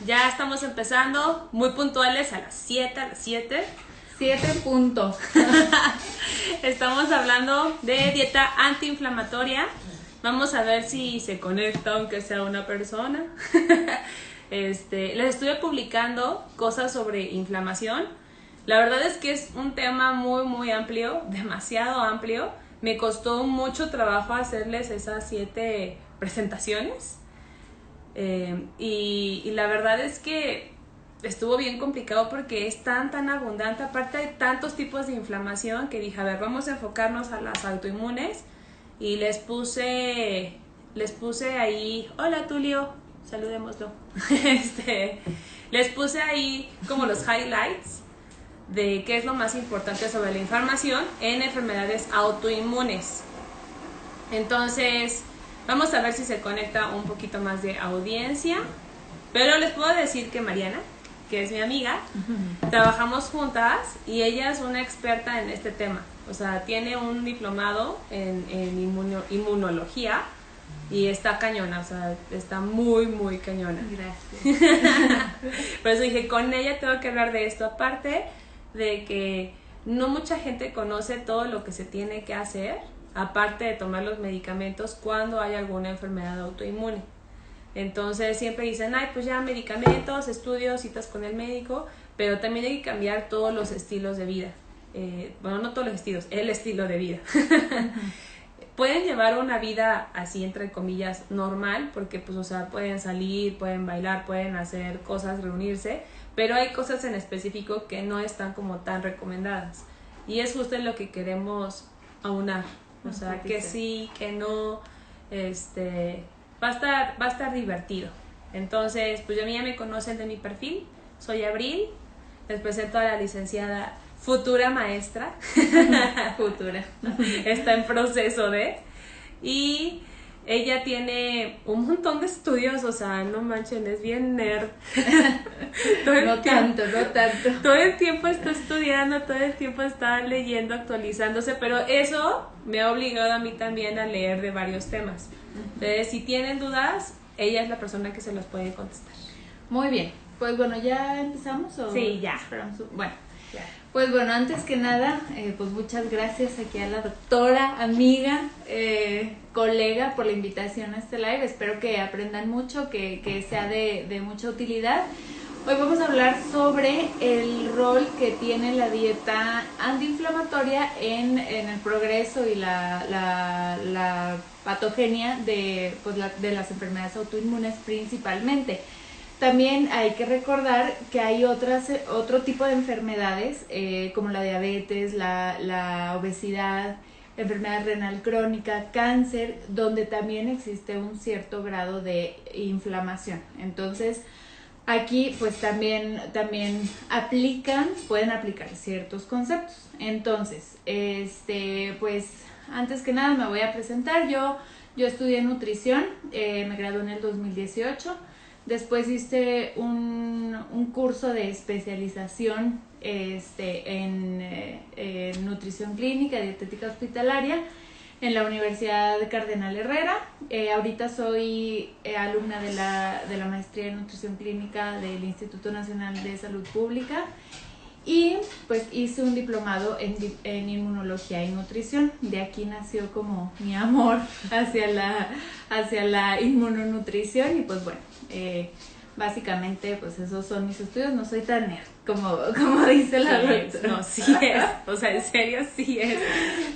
Ya estamos empezando, muy puntuales a las 7, 7 punto. Estamos hablando de dieta antiinflamatoria. Vamos a ver si se conecta aunque sea una persona. Les estuve publicando cosas sobre inflamación. La verdad es que es un tema muy amplio, demasiado amplio. Me costó mucho trabajo hacerles esas 7 presentaciones. Y la verdad es que estuvo bien complicado porque es tan abundante. Aparte hay tantos tipos de inflamación que dije, a ver, vamos a enfocarnos a las autoinmunes. Y les puse ahí, hola Tulio, saludémoslo. Les puse ahí como los highlights de qué es lo más importante sobre la inflamación en enfermedades autoinmunes. Entonces, vamos a ver si se conecta un poquito más de audiencia. Pero les puedo decir que Mariana, que es mi amiga, trabajamos juntas y ella es una experta en este tema. O sea, tiene un diplomado en inmunología y está cañona, o sea, está muy cañona. Gracias. Por eso dije, con ella tengo que hablar de esto. Aparte de que no mucha gente conoce todo lo que se tiene que hacer, aparte de tomar los medicamentos cuando hay alguna enfermedad autoinmune. Entonces siempre dicen, ay, pues ya medicamentos, estudios, citas con el médico, pero también hay que cambiar todos los estilos de vida. Bueno, no todos los estilos, el estilo de vida. Pueden llevar una vida así, entre comillas, normal, porque pues, o sea, pueden salir, pueden bailar, pueden hacer cosas, reunirse, pero hay cosas en específico que no están como tan recomendadas. Y es justo en lo que queremos aunar. O sea, que sí, que no, va a estar divertido. Entonces, pues ya me conocen de mi perfil, soy Abril, les presento a la licenciada futura maestra, Futura. está en proceso y ella tiene un montón de estudios, o sea, no manchen, es bien nerd. No tanto. Todo el tiempo está estudiando, todo el tiempo está leyendo, actualizándose, pero eso me ha obligado a mí también a leer de varios temas. Entonces, si tienen dudas, ella es la persona que se los puede contestar. Muy bien. Pues bueno, ¿ya empezamos? ¿O sí, ya. Bueno, ya. Pues bueno, antes que nada, pues muchas gracias aquí a la doctora, amiga, colega por la invitación a este live. Espero que aprendan mucho, que sea de mucha utilidad. Hoy vamos a hablar sobre el rol que tiene la dieta antiinflamatoria en el progreso y la patogenia de las enfermedades autoinmunes principalmente. También hay que recordar que hay otro tipo de enfermedades como la diabetes, la obesidad, enfermedad renal crónica, cáncer, donde también existe un cierto grado de inflamación. Entonces, aquí pues también pueden aplicar ciertos conceptos. Entonces, pues antes que nada me voy a presentar. Yo estudié nutrición, me gradué en el 2018. Después hice un curso de especialización en nutrición clínica y dietética hospitalaria en la Universidad de Cardenal Herrera. Ahorita soy alumna de la maestría en nutrición clínica del Instituto Nacional de Salud Pública y pues hice un diplomado en inmunología y nutrición. De aquí nació como mi amor hacia la inmunonutrición y pues bueno, básicamente pues esos son mis estudios. No soy tan nerd como dice la doctora. No, sí es, o sea, en serio sí es.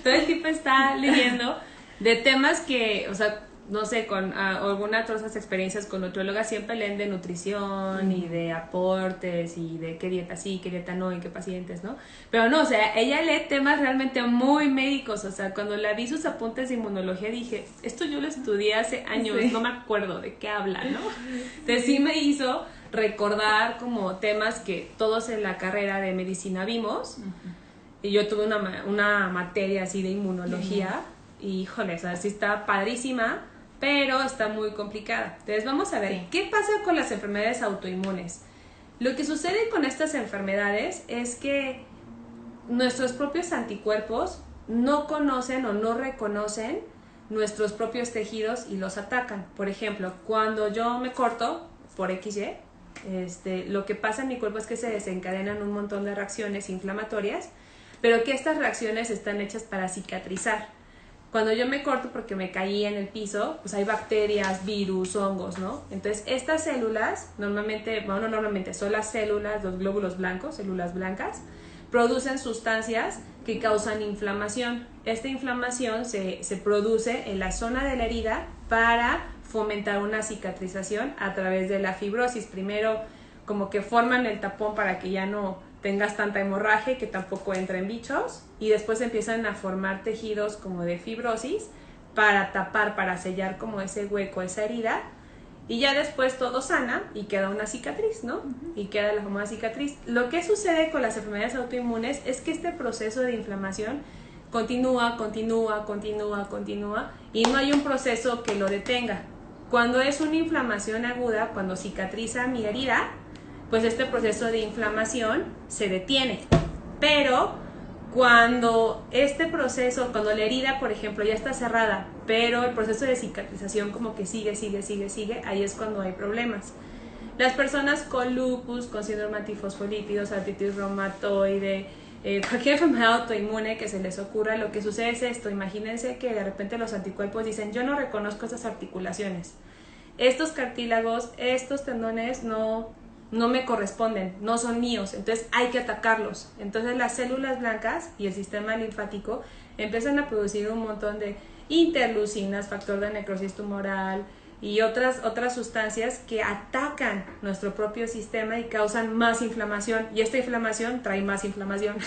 Todo el tipo está leyendo de temas que, o sea, no sé, con algunas otras experiencias con nutriólogas siempre leen de nutrición y de aportes y de qué dieta sí, qué dieta no y qué pacientes, ¿no? Pero no, o sea, ella lee temas realmente muy médicos. O sea, cuando la vi sus apuntes de inmunología dije, esto yo lo estudié hace años, sí. No me acuerdo de qué habla, ¿no? Entonces sí me hizo recordar como temas que todos en la carrera de medicina vimos. Y yo tuve una materia así de inmunología y híjole, o sea, sí está padrísima, pero está muy complicada. Entonces vamos a ver, ¿qué pasa con las enfermedades autoinmunes? Lo que sucede con estas enfermedades es que nuestros propios anticuerpos no conocen o no reconocen nuestros propios tejidos y los atacan. Por ejemplo, cuando yo me corto por XY, lo que pasa en mi cuerpo es que se desencadenan un montón de reacciones inflamatorias, pero que estas reacciones están hechas para cicatrizar. Cuando yo me corto porque me caí en el piso, pues hay bacterias, virus, hongos, ¿no? Entonces, estas células, normalmente son las células, los glóbulos blancos, células blancas, producen sustancias que causan inflamación. Esta inflamación se produce en la zona de la herida para fomentar una cicatrización a través de la fibrosis. Primero, como que forman el tapón para que ya no tengas tanta hemorragia y que tampoco entren bichos, y después empiezan a formar tejidos como de fibrosis para tapar, para sellar como ese hueco, esa herida, y ya después todo sana y queda una cicatriz, ¿no? Y queda la famosa cicatriz. Lo que sucede con las enfermedades autoinmunes es que este proceso de inflamación continúa, y no hay un proceso que lo detenga. Cuando es una inflamación aguda, cuando cicatriza mi herida, pues este proceso de inflamación se detiene. Pero cuando cuando la herida, por ejemplo, ya está cerrada, pero el proceso de cicatrización como que sigue, ahí es cuando hay problemas. Las personas con lupus, con síndrome antifosfolípidos, artritis reumatoide, cualquier enfermedad autoinmune que se les ocurra, lo que sucede es esto. Imagínense que de repente los anticuerpos dicen: yo no reconozco estas articulaciones, estos cartílagos, estos tendones no me corresponden, no son míos, entonces hay que atacarlos. Entonces las células blancas y el sistema linfático empiezan a producir un montón de interleucinas, factor de necrosis tumoral y otras sustancias que atacan nuestro propio sistema y causan más inflamación, y esta inflamación trae más inflamación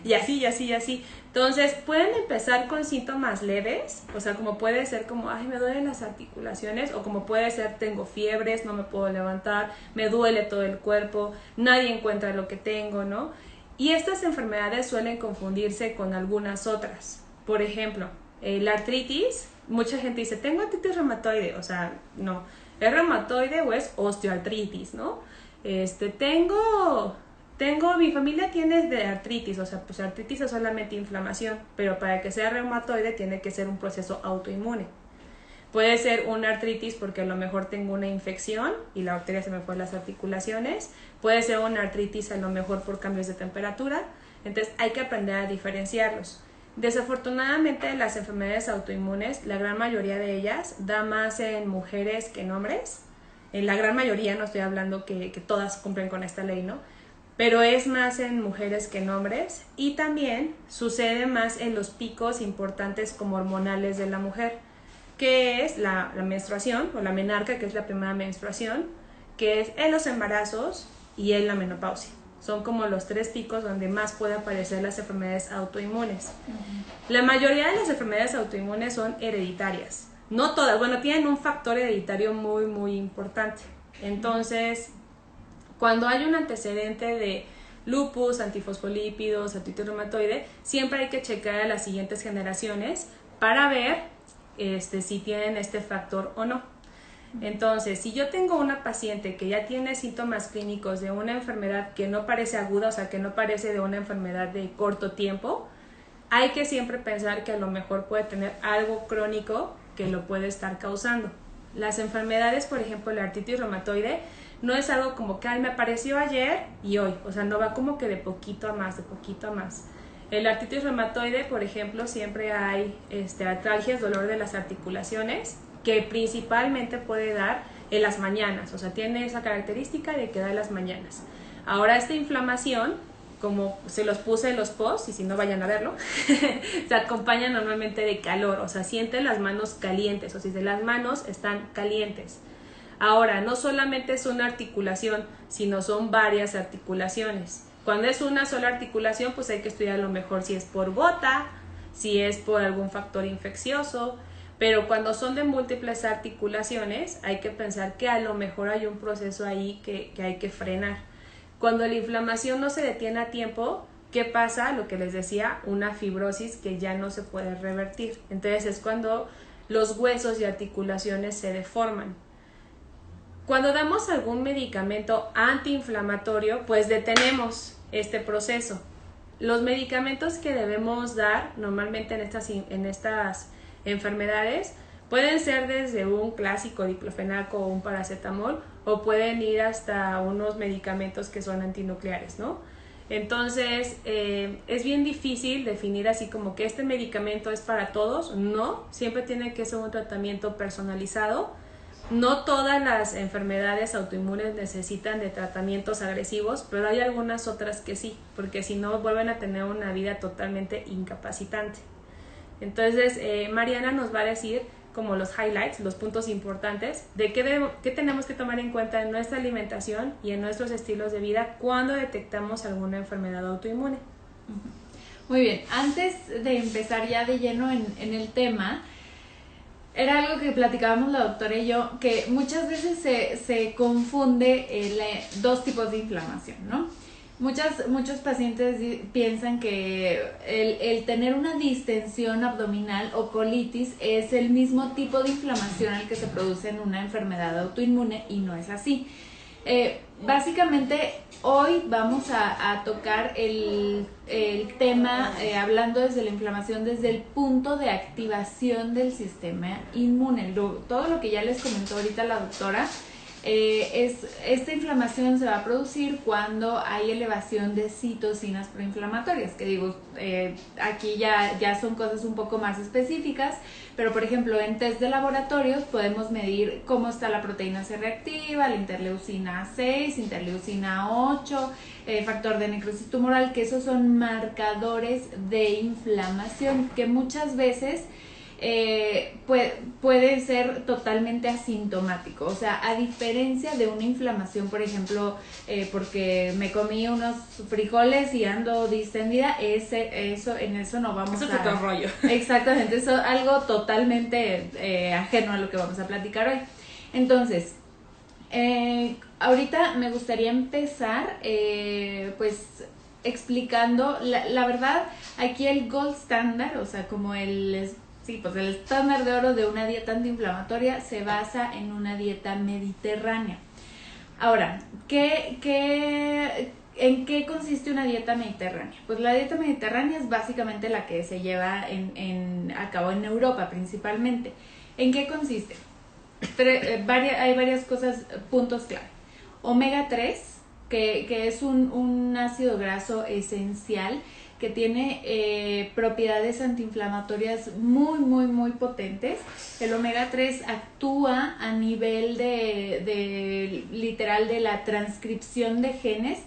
y así. Entonces pueden empezar con síntomas leves, o sea, como puede ser como: ay, me duelen las articulaciones, o como puede ser: tengo fiebres, no me puedo levantar, me duele todo el cuerpo, nadie encuentra lo que tengo, ¿no? Y estas enfermedades suelen confundirse con algunas otras. Por ejemplo, la artritis, mucha gente dice: tengo artritis reumatoide, o sea, no, ¿es reumatoide o es osteoartritis, no? Mi familia tiene de artritis, o sea, pues artritis es solamente inflamación, pero para que sea reumatoide tiene que ser un proceso autoinmune. Puede ser una artritis porque a lo mejor tengo una infección y la bacteria se me fue a las articulaciones. Puede ser una artritis a lo mejor por cambios de temperatura. Entonces hay que aprender a diferenciarlos. Desafortunadamente, las enfermedades autoinmunes, la gran mayoría de ellas, da más en mujeres que en hombres. En la gran mayoría, no estoy hablando que todas cumplen con esta ley, ¿no? Pero es más en mujeres que en hombres, y también sucede más en los picos importantes como hormonales de la mujer, que es la menstruación o la menarca, que es la primera menstruación, que es en los embarazos y en la menopausia. Son como los 3 picos donde más pueden aparecer las enfermedades autoinmunes. La mayoría de las enfermedades autoinmunes son hereditarias. No todas, bueno, tienen un factor hereditario muy, muy importante. Entonces, cuando hay un antecedente de lupus, antifosfolípidos, artritis reumatoide, siempre hay que checar a las siguientes generaciones para ver si tienen este factor o no. Entonces, si yo tengo una paciente que ya tiene síntomas clínicos de una enfermedad que no parece aguda, o sea, que no parece de una enfermedad de corto tiempo, hay que siempre pensar que a lo mejor puede tener algo crónico que lo puede estar causando. Las enfermedades, por ejemplo, la artritis reumatoide, no es algo como que me apareció ayer y hoy, o sea, no va como que de poquito a más. En la artritis reumatoide, por ejemplo, siempre hay artralgias, dolor de las articulaciones, que principalmente puede dar en las mañanas, o sea, tiene esa característica de que da en las mañanas. Ahora, esta inflamación, como se los puse en los posts, y si no vayan a verlo, se acompaña normalmente de calor, o sea, sienten las manos calientes, o si de las manos están calientes. Ahora, no solamente es una articulación, sino son varias articulaciones. Cuando es una sola articulación, pues hay que estudiar a lo mejor si es por gota, si es por algún factor infeccioso, pero cuando son de múltiples articulaciones, hay que pensar que a lo mejor hay un proceso ahí que hay que frenar. Cuando la inflamación no se detiene a tiempo, ¿qué pasa? Lo que les decía, una fibrosis que ya no se puede revertir. Entonces es cuando los huesos y articulaciones se deforman. Cuando damos algún medicamento antiinflamatorio, pues detenemos este proceso. Los medicamentos que debemos dar normalmente en estas enfermedades, Pueden ser desde un clásico diclofenaco o un paracetamol, o pueden ir hasta unos medicamentos que son antinucleares, ¿no? Entonces, es bien difícil definir así como que este medicamento es para todos. No, siempre tiene que ser un tratamiento personalizado. No todas las enfermedades autoinmunes necesitan de tratamientos agresivos, pero hay algunas otras que sí, porque si no vuelven a tener una vida totalmente incapacitante. Entonces, Mariana nos va a decir como los highlights, los puntos importantes de qué tenemos que tomar en cuenta en nuestra alimentación y en nuestros estilos de vida cuando detectamos alguna enfermedad autoinmune. Muy bien, antes de empezar ya de lleno en el tema, era algo que platicábamos la doctora y yo, que muchas veces se confunde dos tipos de inflamación, ¿no? Muchos pacientes piensan que el tener una distensión abdominal o colitis es el mismo tipo de inflamación al que se produce en una enfermedad autoinmune, y no es así. Básicamente hoy vamos a tocar el tema hablando desde la inflamación desde el punto de activación del sistema inmune. Todo lo que ya les comentó ahorita la doctora, esta inflamación se va a producir cuando hay elevación de citocinas proinflamatorias, que digo, aquí ya son cosas un poco más específicas, pero por ejemplo en test de laboratorios podemos medir cómo está la proteína C reactiva, la interleucina 6, interleucina 8, factor de necrosis tumoral, que esos son marcadores de inflamación que muchas veces puede ser totalmente asintomático. O sea, a diferencia de una inflamación, por ejemplo, porque me comí unos frijoles y ando distendida, en eso no vamos a... Eso es otro rollo. Exactamente, eso es algo totalmente ajeno a lo que vamos a platicar hoy. Entonces, ahorita me gustaría empezar, pues, explicando, la verdad, aquí el gold standard, o sea, como el estándar de oro de una dieta antiinflamatoria se basa en una dieta mediterránea. Ahora, ¿en qué consiste una dieta mediterránea? Pues la dieta mediterránea es básicamente la que se lleva a cabo en Europa principalmente. ¿En qué consiste? Hay varias cosas, puntos clave. Omega 3, que es un ácido graso esencial, que tiene propiedades antiinflamatorias muy, muy, muy potentes. El omega 3 actúa a nivel literal de la transcripción de genes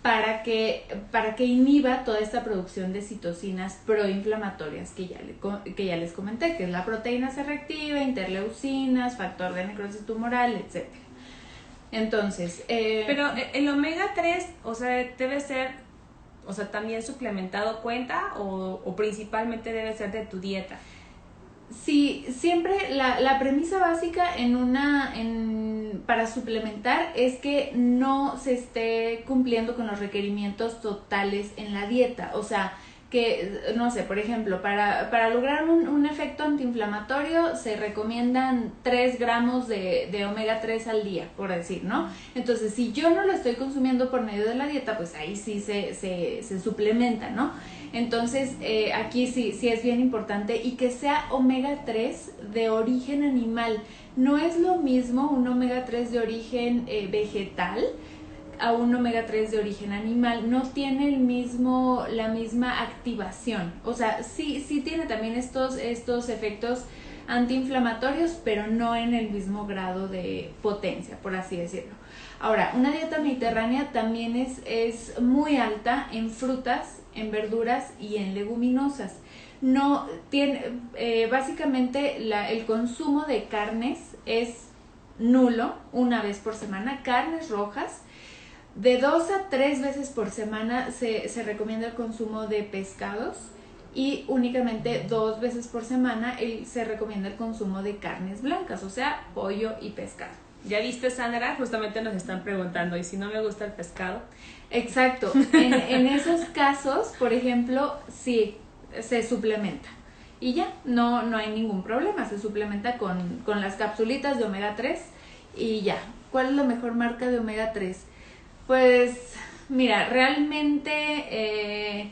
para que inhiba toda esta producción de citocinas proinflamatorias que ya les comenté, que es la proteína C reactiva, interleucinas, factor de necrosis tumoral, etc. Entonces... Pero el omega 3, o sea, debe ser... O sea, ¿también suplementado cuenta o principalmente debe ser de tu dieta? Sí, siempre la premisa básica para suplementar es que no se esté cumpliendo con los requerimientos totales en la dieta. O sea, que, no sé, por ejemplo, para lograr un efecto antiinflamatorio se recomiendan 3 gramos de omega 3 al día, por decir, ¿no? Entonces, si yo no lo estoy consumiendo por medio de la dieta, pues ahí sí se suplementa, ¿no? Entonces, aquí sí es bien importante, y que sea omega 3 de origen animal. No es lo mismo un omega 3 de origen vegetal a un omega 3 de origen animal. No tiene la misma activación. O sea, sí tiene también estos efectos antiinflamatorios, pero no en el mismo grado de potencia, por así decirlo. Ahora, una dieta mediterránea también es muy alta en frutas, en verduras y en leguminosas. No tiene, básicamente el consumo de carnes es nulo, una vez por semana. Carnes rojas, de 2 a 3 veces por semana se recomienda el consumo de pescados, y únicamente 2 veces por semana se recomienda el consumo de carnes blancas, o sea, pollo y pescado. ¿Ya viste, Sandra? Justamente nos están preguntando, ¿y si no me gusta el pescado? Exacto. En esos casos, por ejemplo, sí, se suplementa. Y ya, no hay ningún problema. Se suplementa con las capsulitas de omega 3 y ya. ¿Cuál es la mejor marca de omega 3? Pues, mira, realmente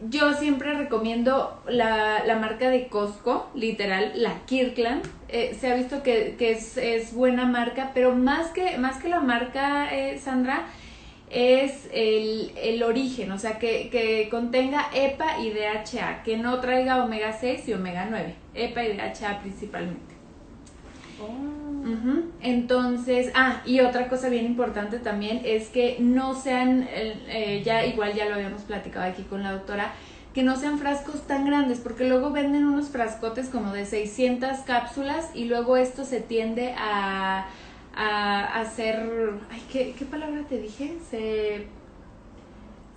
yo siempre recomiendo la marca de Costco, literal, la Kirkland. Se ha visto que es buena marca, pero más que la marca, Sandra, es el origen, o sea, que contenga EPA y DHA, que no traiga omega 6 y omega 9, EPA y DHA principalmente. Entonces, y otra cosa bien importante también es que no sean, ya lo habíamos platicado aquí con la doctora, que no sean frascos tan grandes, porque luego venden unos frascotes como de 600 cápsulas y luego esto se tiende a hacer, ¿qué palabra te dije?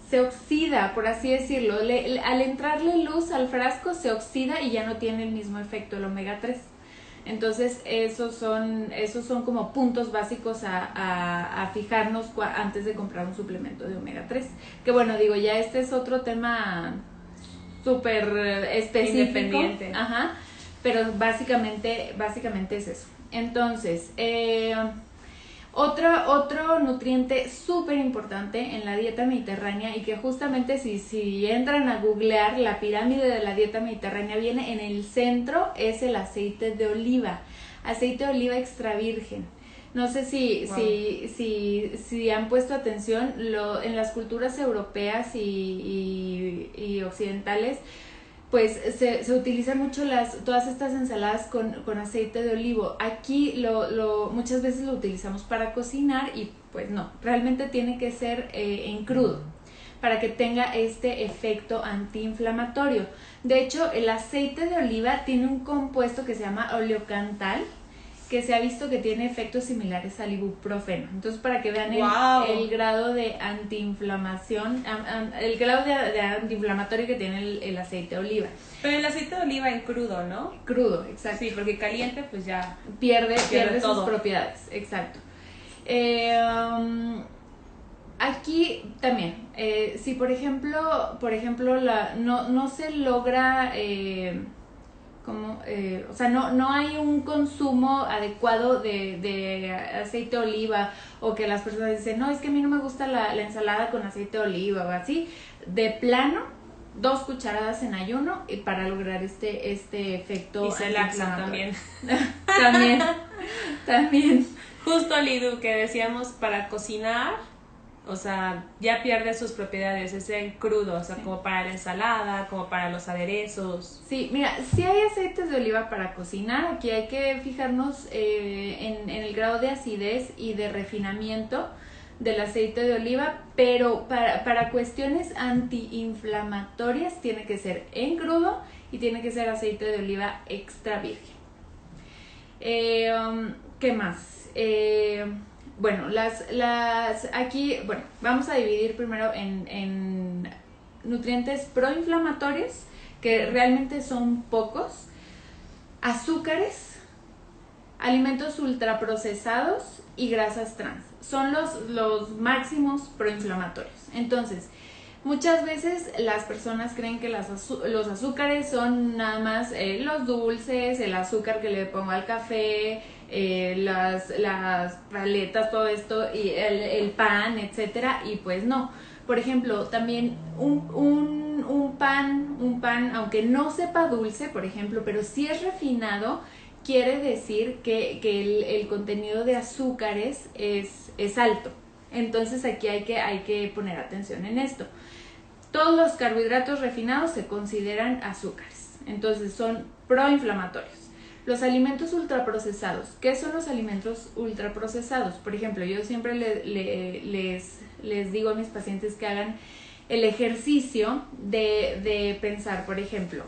Se oxida, por así decirlo. Al entrarle luz al frasco se oxida y ya no tiene el mismo efecto el omega 3. Entonces esos son como puntos básicos a fijarnos antes de comprar un suplemento de omega 3. Que bueno, digo, ya este es otro tema súper específico. Independiente. Ajá, pero básicamente es eso. Entonces, otro nutriente súper importante en la dieta mediterránea y que justamente si entran a googlear la pirámide de la dieta mediterránea viene en el centro, es el aceite de oliva extra virgen. No sé si han puesto atención, en las culturas europeas y occidentales, pues se utilizan mucho todas estas ensaladas con aceite de olivo. Aquí muchas veces lo utilizamos para cocinar y pues no, realmente tiene que ser en crudo para que tenga este efecto antiinflamatorio. De hecho, el aceite de oliva tiene un compuesto que se llama oleocantal, que se ha visto que tiene efectos similares al ibuprofeno. Entonces, para que vean el grado de antiinflamación, el grado de antiinflamatorio que tiene el aceite de oliva. Pero el aceite de oliva en crudo, ¿no? Crudo, exacto. Sí, porque caliente pues ya pierde sus propiedades, exacto. Aquí también, si por ejemplo no se logra... o sea, no hay un consumo adecuado de aceite de oliva, o que las personas dicen, no, es que a mí no me gusta la ensalada con aceite de oliva o así, de plano 2 cucharadas en ayuno y para lograr este efecto. Y se laxa también. también. Justo, Lidu, que decíamos para cocinar, o sea, ya pierde sus propiedades, es en crudo, o sea, como para la ensalada, como para los aderezos. Sí, mira, si hay aceites de oliva para cocinar, aquí hay que fijarnos en el grado de acidez y de refinamiento del aceite de oliva, pero para cuestiones antiinflamatorias tiene que ser en crudo y tiene que ser aceite de oliva extra virgen. ¿Qué más? Bueno, aquí, vamos a dividir primero en nutrientes proinflamatorios, que realmente son pocos, azúcares, alimentos ultraprocesados y grasas trans. Son los máximos proinflamatorios. Entonces, muchas veces las personas creen que los azúcares son nada más los dulces, el azúcar que le pongo al café, las paletas, todo esto, y el pan, etcétera, y pues no. Por ejemplo, también un pan, aunque no sepa dulce, por ejemplo, pero sí es refinado, quiere decir que el contenido de azúcares es alto. Entonces aquí hay que poner atención en esto. Todos los carbohidratos refinados se consideran azúcares, entonces son proinflamatorios. Los alimentos ultraprocesados. ¿Qué son los alimentos ultraprocesados? Por ejemplo, yo siempre les digo a mis pacientes que hagan el ejercicio de pensar, por ejemplo,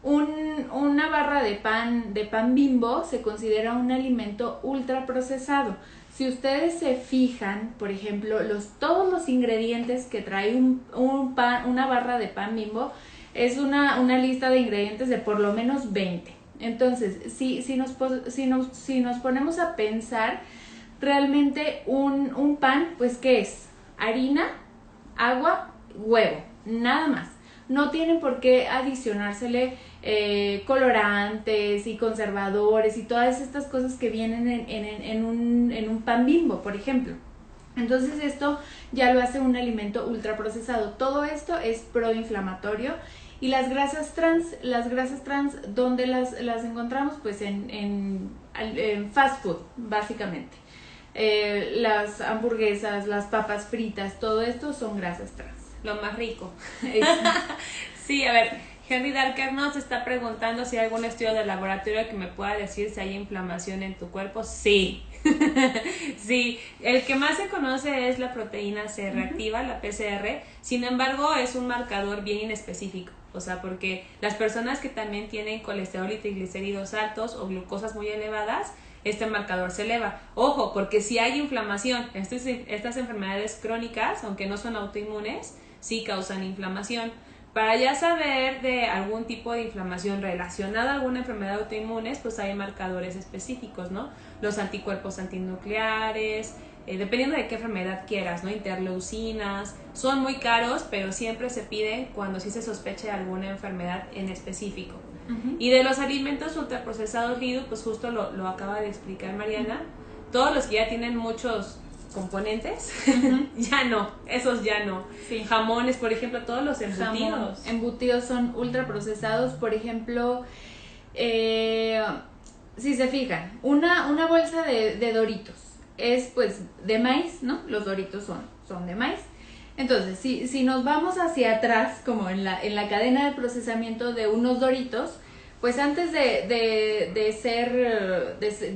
una barra de pan Bimbo se considera un alimento ultraprocesado. Si ustedes se fijan, por ejemplo, todos los ingredientes que trae una barra de pan Bimbo, es una lista de ingredientes de por lo menos 20. Entonces, si nos ponemos a pensar, realmente un pan, pues, ¿qué es? Harina, agua, huevo, nada más. No tienen por qué adicionársele colorantes y conservadores y todas estas cosas que vienen en un pan Bimbo, por ejemplo. Entonces esto ya lo hace un alimento ultraprocesado. Todo esto es proinflamatorio. Y las grasas trans, ¿dónde las encontramos? Pues en fast food, básicamente. Las hamburguesas, las papas fritas, todo esto son grasas trans. Lo más rico. Sí, a ver, Henry Darker nos está preguntando si hay algún estudio de laboratorio que me pueda decir si hay inflamación en tu cuerpo. Sí. Sí, el que más se conoce es la proteína C reactiva, la PCR. Sin embargo, es un marcador bien inespecífico. O sea, porque las personas que también tienen colesterol y triglicéridos altos o glucosas muy elevadas, este marcador se eleva. Ojo, porque si hay inflamación, estas enfermedades crónicas, aunque no son autoinmunes, sí causan inflamación. Para ya saber de algún tipo de inflamación relacionada a alguna enfermedad autoinmune, pues hay marcadores específicos, ¿no? Los anticuerpos antinucleares, dependiendo de qué enfermedad quieras, ¿no? Interleucinas, son muy caros, pero siempre se piden cuando sí se sospeche de alguna enfermedad en específico. Y de los alimentos ultraprocesados, Lidu, pues justo lo acaba de explicar Mariana, todos los que ya tienen muchos componentes, ya no, esos ya no. Sí. Jamones, por ejemplo, todos los embutidos. Embutidos son ultraprocesados, por ejemplo, si se fijan, una bolsa de Doritos es pues de maíz, ¿no? Los Doritos son de maíz. Entonces, si nos vamos hacia atrás, como en la cadena de procesamiento de unos Doritos, pues antes de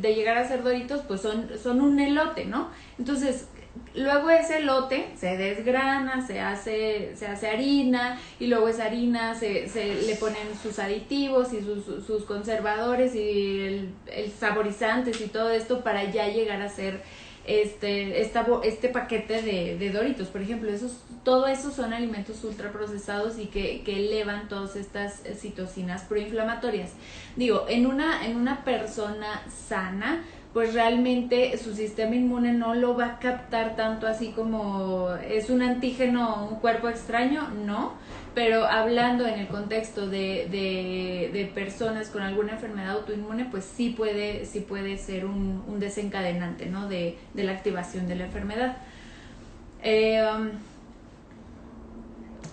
llegar a ser Doritos, pues son un elote, ¿no? Entonces, luego ese elote se desgrana, se hace harina, y luego esa harina se le ponen sus aditivos y sus conservadores y el saborizantes y todo esto para ya llegar a ser este paquete de Doritos, por ejemplo. Todo eso son alimentos ultraprocesados y que elevan todas estas citocinas proinflamatorias. Digo, en una persona sana, pues realmente su sistema inmune no lo va a captar tanto así como es un antígeno, un cuerpo extraño, no. Pero hablando en el contexto de personas con alguna enfermedad autoinmune, pues sí puede ser un desencadenante, ¿no? de la activación de la enfermedad.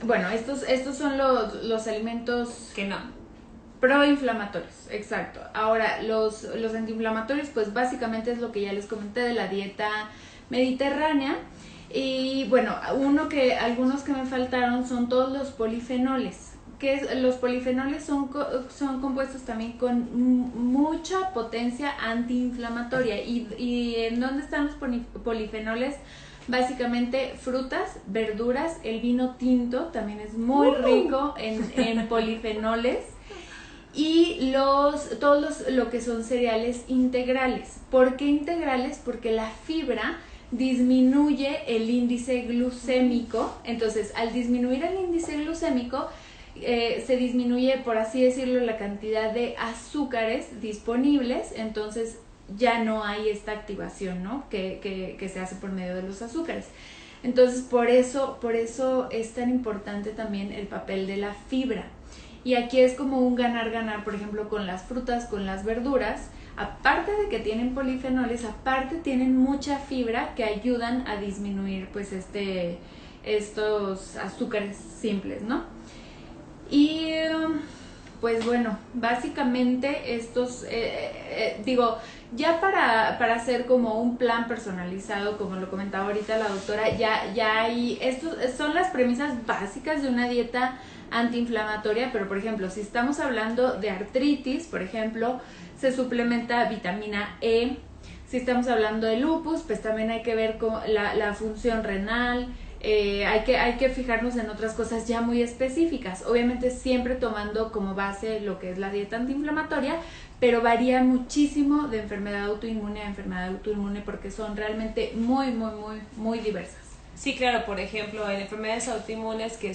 Bueno, estos son los alimentos que no proinflamatorios, exacto. Ahora, los antiinflamatorios, pues básicamente es lo que ya les comenté de la dieta mediterránea. Y bueno, algunos que me faltaron son todos los polifenoles. Los polifenoles son compuestos también con mucha potencia antiinflamatoria. ¿Y en dónde están los polifenoles? Básicamente frutas, verduras, el vino tinto también es muy rico en polifenoles. Y lo que son cereales integrales. ¿Por qué integrales? Porque la fibra disminuye el índice glucémico. Entonces, al disminuir el índice glucémico, se disminuye, por así decirlo, la cantidad de azúcares disponibles. Entonces ya no hay esta activación, ¿no? que se hace por medio de los azúcares. Entonces por eso es tan importante también el papel de la fibra. Y aquí es como un ganar-ganar, por ejemplo, con las frutas, con las verduras. Aparte de que tienen polifenoles, aparte tienen mucha fibra que ayudan a disminuir pues estos azúcares simples, ¿no? Y pues bueno, básicamente estos, ya para hacer como un plan personalizado, como lo comentaba ahorita la doctora, ya hay, estos son las premisas básicas de una dieta antiinflamatoria. Pero por ejemplo, si estamos hablando de artritis, por ejemplo, se suplementa vitamina E. Si estamos hablando de lupus, pues también hay que ver con la función renal. Hay que fijarnos en otras cosas ya muy específicas, obviamente siempre tomando como base lo que es la dieta antiinflamatoria, pero varía muchísimo de enfermedad autoinmune a enfermedad autoinmune porque son realmente muy, muy, muy, muy diversas. Sí, claro, por ejemplo, en enfermedades autoinmunes que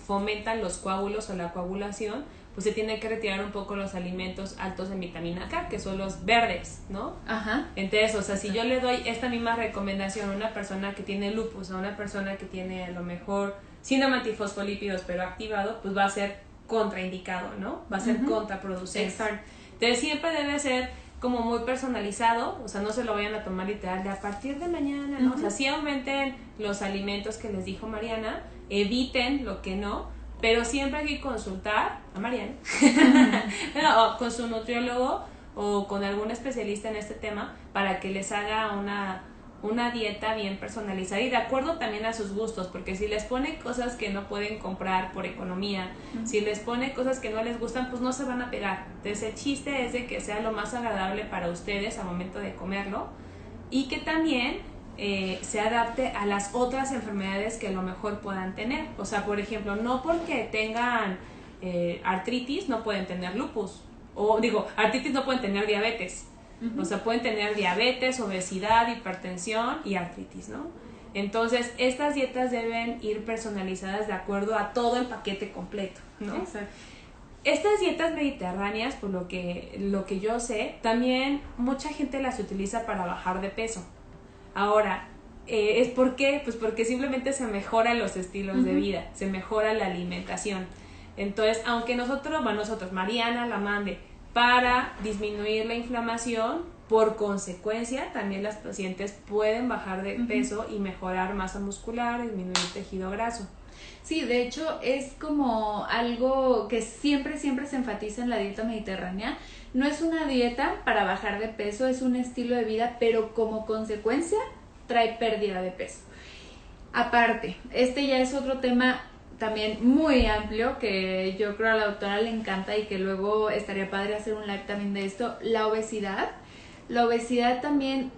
fomentan los coágulos o la coagulación, pues se tienen que retirar un poco los alimentos altos en vitamina K, que son los verdes, ¿no? Ajá. Entonces, o sea, si yo le doy esta misma recomendación a una persona que tiene lupus, a una persona que tiene a lo mejor síndrome antifosfolípidos pero activado, pues va a ser contraindicado, ¿no? Va a ser contraproducente. Exacto. Entonces siempre debe ser como muy personalizado, o sea, no se lo vayan a tomar literal de a partir de mañana, ¿no? O sea, sí aumenten los alimentos que les dijo Mariana, eviten lo que no, pero siempre hay que consultar a Mariana, o con su nutriólogo o con algún especialista en este tema para que les haga una dieta bien personalizada y de acuerdo también a sus gustos, porque si les pone cosas que no pueden comprar por economía, si les pone cosas que no les gustan, pues no se van a pegar. Entonces el chiste es de que sea lo más agradable para ustedes al momento de comerlo y que también se adapte a las otras enfermedades que a lo mejor puedan tener. O sea, por ejemplo, no porque tengan artritis no pueden tener lupus, o digo, artritis no pueden tener diabetes. O sea, pueden tener diabetes, obesidad, hipertensión y artritis, ¿no? Entonces, estas dietas deben ir personalizadas de acuerdo a todo el paquete completo, ¿no? Exacto. Estas dietas mediterráneas, por lo que yo sé, también mucha gente las utiliza para bajar de peso. Ahora, ¿es por qué? Pues porque simplemente se mejoran los estilos de vida, se mejora la alimentación. Entonces, aunque nosotros, Mariana la mande para disminuir la inflamación, por consecuencia también las pacientes pueden bajar de peso y mejorar masa muscular, disminuir tejido graso. Sí, de hecho es como algo que siempre se enfatiza en la dieta mediterránea. No es una dieta para bajar de peso, es un estilo de vida, pero como consecuencia trae pérdida de peso. Aparte, este ya es otro tema también muy amplio que yo creo a la doctora le encanta y que luego estaría padre hacer un live también de esto, la obesidad. La obesidad también,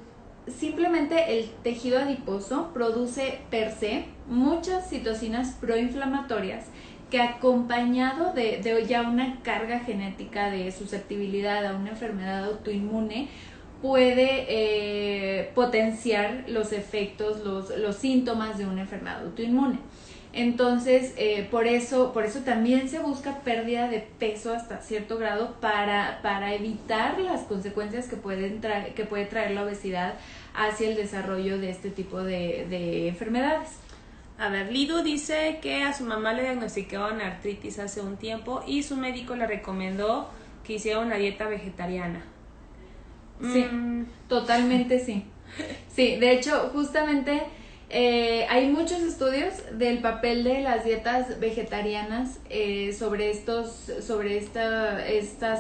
simplemente el tejido adiposo produce per se muchas citocinas proinflamatorias que acompañado de ya una carga genética de susceptibilidad a una enfermedad autoinmune puede potenciar los efectos, los síntomas de una enfermedad autoinmune. Entonces, por eso también se busca pérdida de peso hasta cierto grado para evitar las consecuencias que puede traer la obesidad hacia el desarrollo de este tipo de enfermedades. A ver, Lidu dice que a su mamá le diagnosticaron artritis hace un tiempo y su médico le recomendó que hiciera una dieta vegetariana. Sí, totalmente sí. Sí, de hecho, justamente hay muchos estudios del papel de las dietas vegetarianas sobre estas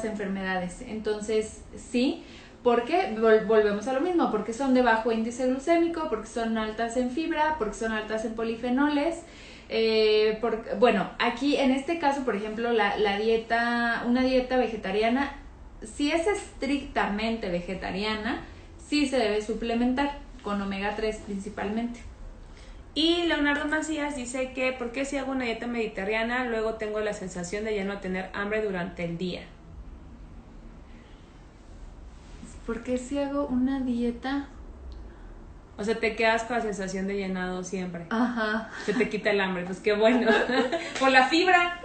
enfermedades. Entonces, sí, porque volvemos a lo mismo, porque son de bajo índice glucémico, porque son altas en fibra, porque son altas en polifenoles. Bueno, aquí en este caso, por ejemplo, una dieta vegetariana, si es estrictamente vegetariana, sí se debe suplementar con omega 3 principalmente. Y Leonardo Macías dice que ¿por qué si hago una dieta mediterránea luego tengo la sensación de ya no tener hambre durante el día? ¿Por qué si hago una dieta? O sea, te quedas con la sensación de llenado siempre. Ajá. Se te quita el hambre, pues qué bueno. Por la fibra.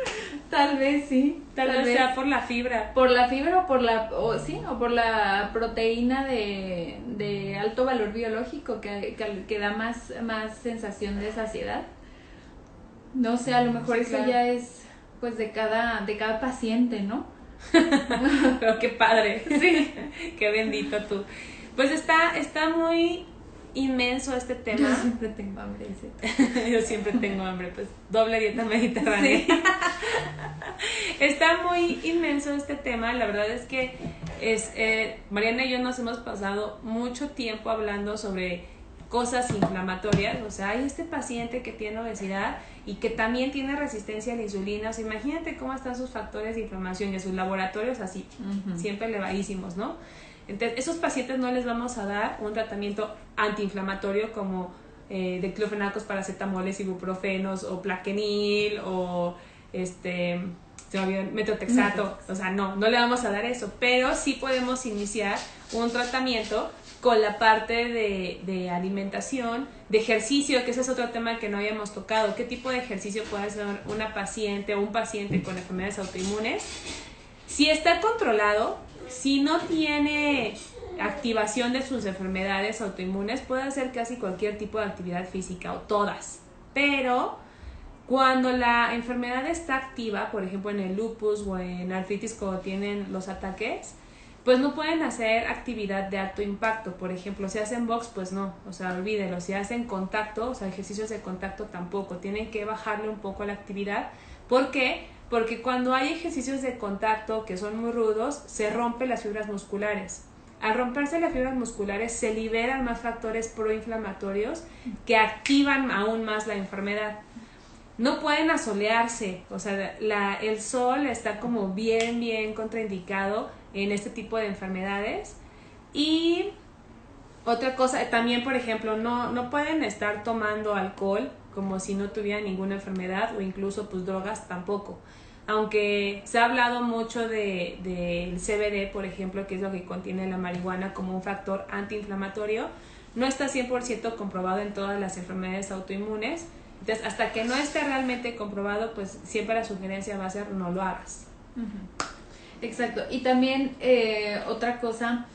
Tal vez sí. Tal vez sea por la fibra. Por la fibra o por la proteína de alto valor biológico que da más sensación de saciedad. No sé, a lo mejor sí, eso claro. Ya es pues de cada paciente, ¿no? Pero qué padre. Sí. Qué bendito tú. Pues está muy inmenso este tema. Yo siempre tengo hambre. Yo siempre tengo hambre, pues doble dieta mediterránea. Sí. Está muy inmenso este tema, la verdad es que Mariana y yo nos hemos pasado mucho tiempo hablando sobre cosas inflamatorias, o sea, hay este paciente que tiene obesidad y que también tiene resistencia a la insulina, o sea, imagínate cómo están sus factores de inflamación y sus laboratorios así, siempre elevadísimos, ¿no? Entonces, esos pacientes no les vamos a dar un tratamiento antiinflamatorio como diclofenacos, paracetamoles, ibuprofenos o plaquenil o metotrexato, o sea, no le vamos a dar eso, pero sí podemos iniciar un tratamiento con la parte de alimentación, de ejercicio, que ese es otro tema que no habíamos tocado. ¿Qué tipo de ejercicio puede hacer una paciente o un paciente con enfermedades autoinmunes? Si está controlado, si no tiene activación de sus enfermedades autoinmunes, puede hacer casi cualquier tipo de actividad física o todas, pero cuando la enfermedad está activa, por ejemplo en el lupus o en artritis cuando tienen los ataques, pues no pueden hacer actividad de alto impacto. Por ejemplo, si hacen box, pues no, o sea, olvídelo. Si hacen contacto, o sea, ejercicios de contacto tampoco. Tienen que bajarle un poco la actividad. ¿Por qué? Porque cuando hay ejercicios de contacto que son muy rudos, se rompen las fibras musculares. Al romperse las fibras musculares, se liberan más factores proinflamatorios que activan aún más la enfermedad. No pueden asolearse, o sea, el sol está como bien contraindicado en este tipo de enfermedades. Y otra cosa, también por ejemplo, no pueden estar tomando alcohol como si no tuvieran ninguna enfermedad, o incluso pues drogas tampoco. Aunque se ha hablado mucho del CBD, por ejemplo, que es lo que contiene la marihuana como un factor antiinflamatorio, no está 100% comprobado en todas las enfermedades autoinmunes. Entonces, hasta que no esté realmente comprobado, pues siempre la sugerencia va a ser no lo hagas. Exacto. Y también otra cosa,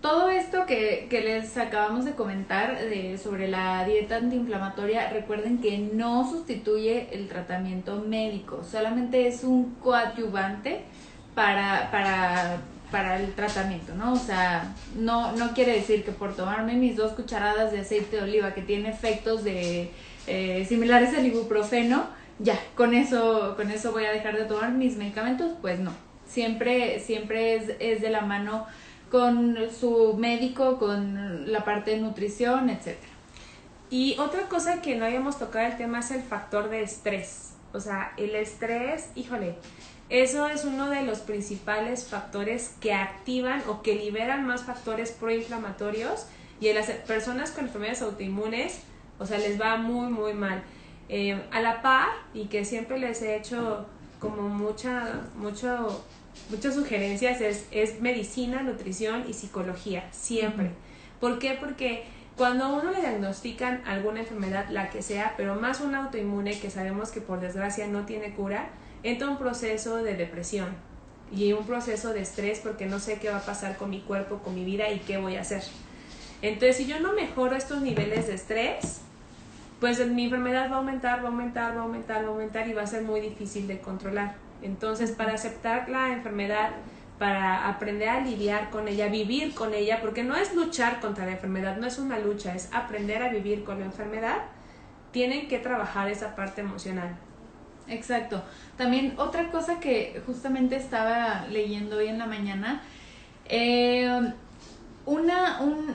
todo esto que les acabamos de comentar sobre la dieta antiinflamatoria, recuerden que no sustituye el tratamiento médico, solamente es un coadyuvante para el tratamiento, ¿no? O sea, no quiere decir que por tomarme mis 2 cucharadas de aceite de oliva que tiene efectos similares al ibuprofeno, ya, con eso voy a dejar de tomar mis medicamentos. Pues no, siempre es de la mano con su médico, con la parte de nutrición, etcétera. Y otra cosa que no habíamos tocado el tema es el factor de estrés. O sea, el estrés, híjole, eso es uno de los principales factores que activan o que liberan más factores proinflamatorios, y en las personas con enfermedades autoinmunes, o sea, les va muy mal. A la par, y que siempre les he hecho como muchas sugerencias, es medicina, nutrición y psicología, siempre. ¿Por qué? Porque cuando a uno le diagnostican alguna enfermedad, la que sea, pero más un autoinmune que sabemos que por desgracia no tiene cura, entra un proceso de depresión y un proceso de estrés, porque no sé qué va a pasar con mi cuerpo, con mi vida y qué voy a hacer. Entonces, si yo no mejoro estos niveles de estrés, pues mi enfermedad va a aumentar y va a ser muy difícil de controlar. Entonces, para aceptar la enfermedad, para aprender a lidiar con ella, vivir con ella, porque no es luchar contra la enfermedad, no es una lucha, es aprender a vivir con la enfermedad, tienen que trabajar esa parte emocional. Exacto. También otra cosa que justamente estaba leyendo hoy en la mañana,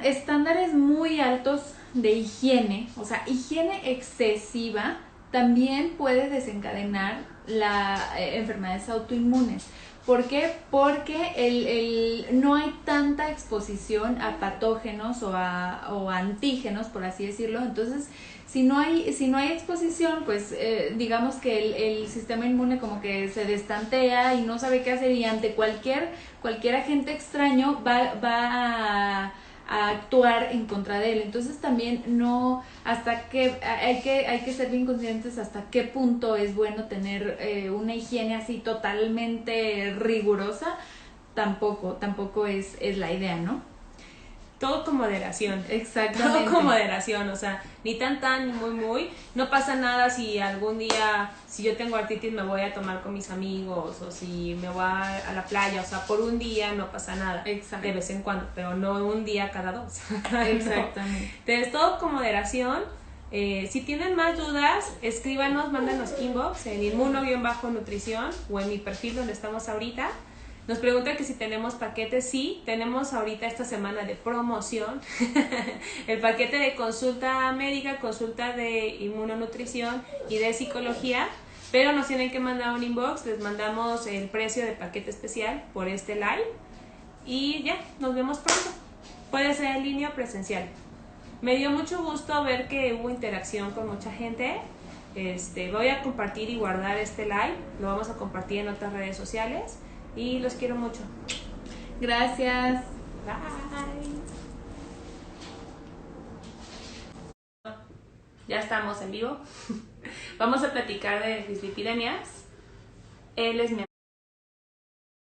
estándares muy altos de higiene, o sea, higiene excesiva también puede desencadenar enfermedades autoinmunes. ¿Por qué? Porque no hay tanta exposición a patógenos o a antígenos, por así decirlo. Entonces, si no hay exposición, pues digamos que el sistema inmune como que se destantea y no sabe qué hacer, y ante cualquier agente extraño va a actuar en contra de él. Entonces también hay que ser bien conscientes hasta qué punto es bueno tener una higiene así totalmente rigurosa. Tampoco es la idea, ¿no? Todo con moderación. Exactamente. Todo con moderación, o sea, ni tan, ni muy. No pasa nada si algún día, si yo tengo artritis, me voy a tomar con mis amigos, o si me voy a la playa, o sea, por un día no pasa nada. Exacto. De vez en cuando, pero no un día cada 2. Exactamente. No. Entonces, todo con moderación. Si tienen más dudas, escríbanos, mándanos inbox en Inmuno-Nutrición o en mi perfil donde estamos ahorita. Nos preguntan que si tenemos paquetes. Sí, tenemos ahorita esta semana de promoción el paquete de consulta médica, consulta de inmunonutrición y de psicología, pero nos tienen que mandar un inbox, les mandamos el precio de paquete especial por este live y ya, nos vemos pronto. Puede ser en línea o presencial. Me dio mucho gusto ver que hubo interacción con mucha gente. Voy a compartir y guardar este live, lo vamos a compartir en otras redes sociales. Y los quiero mucho. Gracias. Bye. Ya estamos en vivo. Vamos a platicar de dislipidemias. Él es mi